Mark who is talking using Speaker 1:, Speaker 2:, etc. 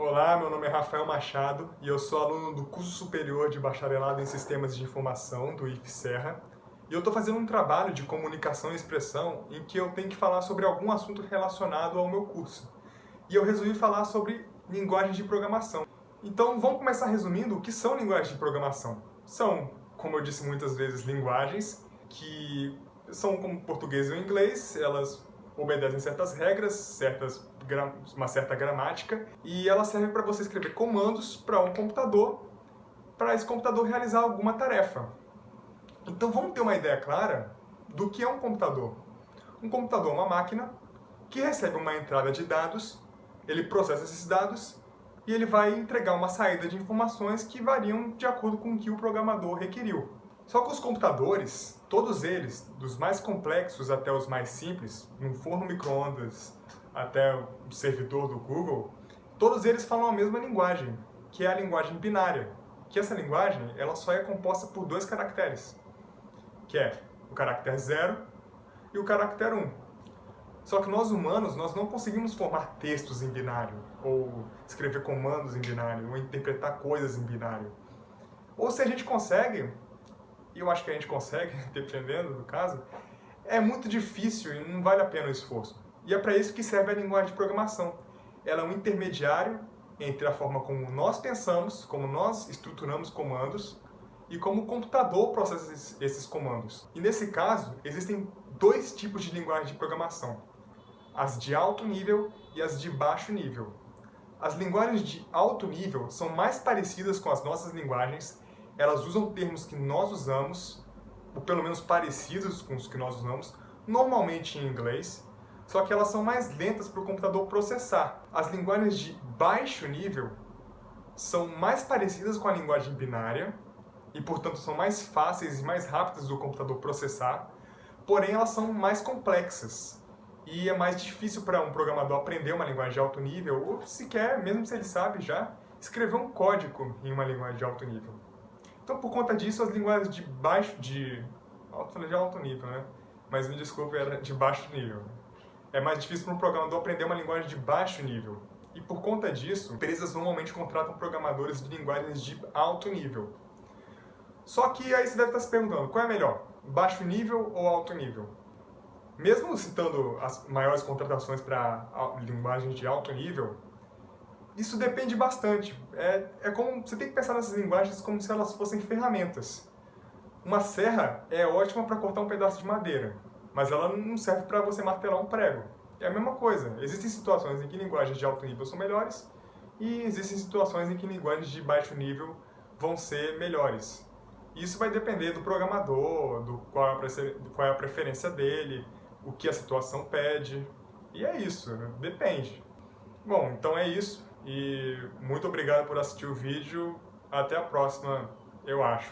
Speaker 1: Olá, meu nome é Rafael Machado e eu sou aluno do curso superior de bacharelado em Sistemas de Informação do IFSerra e eu estou fazendo um trabalho de comunicação e expressão em que eu tenho que falar sobre algum assunto relacionado ao meu curso. E eu resolvi falar sobre linguagens de programação. Então vamos começar resumindo o que são linguagens de programação. São, como eu disse muitas vezes, linguagens que são como português e inglês, elas obedecem certas regras, uma certa gramática, e ela serve para você escrever comandos para um computador, para esse computador realizar alguma tarefa. Então vamos ter uma ideia clara do que é um computador. Um computador é uma máquina que recebe uma entrada de dados, ele processa esses dados e ele vai entregar uma saída de informações que variam de acordo com o que o programador requeriu. Só que os computadores, todos eles, dos mais complexos até os mais simples, um forno micro-ondas até o servidor do Google, todos eles falam a mesma linguagem, que é a linguagem binária. Que essa linguagem ela só é composta por dois caracteres, que é o caractere 0 e o caractere 1. Só que nós humanos, nós não conseguimos formar textos em binário, ou escrever comandos em binário, ou interpretar coisas em binário. Ou se a gente consegue, e eu acho que a gente consegue, dependendo do caso, é muito difícil e não vale a pena o esforço. E é para isso que serve a linguagem de programação. Ela é um intermediário entre a forma como nós pensamos, como nós estruturamos comandos, e como o computador processa esses comandos. E nesse caso, existem dois tipos de linguagem de programação. As de alto nível e as de baixo nível. As linguagens de alto nível são mais parecidas com as nossas linguagens, elas usam termos que nós usamos, ou pelo menos parecidos com os que nós usamos, normalmente em inglês, só que elas são mais lentas para o computador processar. As linguagens de baixo nível são mais parecidas com a linguagem binária, e portanto são mais fáceis e mais rápidas do computador processar, porém elas são mais complexas. E é mais difícil para um programador aprender uma linguagem de alto nível, ou sequer, mesmo se ele sabe já, escrever um código em uma linguagem de alto nível. Então, por conta disso, as linguagens de alto nível, né? Mas me desculpe, era de baixo nível. É mais difícil para um programador aprender uma linguagem de baixo nível. E por conta disso, empresas normalmente contratam programadores de linguagens de alto nível. Só que aí você deve estar se perguntando, qual é melhor? Baixo nível ou alto nível? Mesmo citando as maiores contratações para linguagens de alto nível, isso depende bastante. Como você tem que pensar nessas linguagens como se elas fossem ferramentas. Uma serra é ótima para cortar um pedaço de madeira, mas ela não serve para você martelar um prego. É a mesma coisa. Existem situações em que linguagens de alto nível são melhores e existem situações em que linguagens de baixo nível vão ser melhores. Isso vai depender do programador, qual é a preferência dele, o que a situação pede, e é isso, depende. Bom, então é isso, e muito obrigado por assistir o vídeo, até a próxima, eu acho.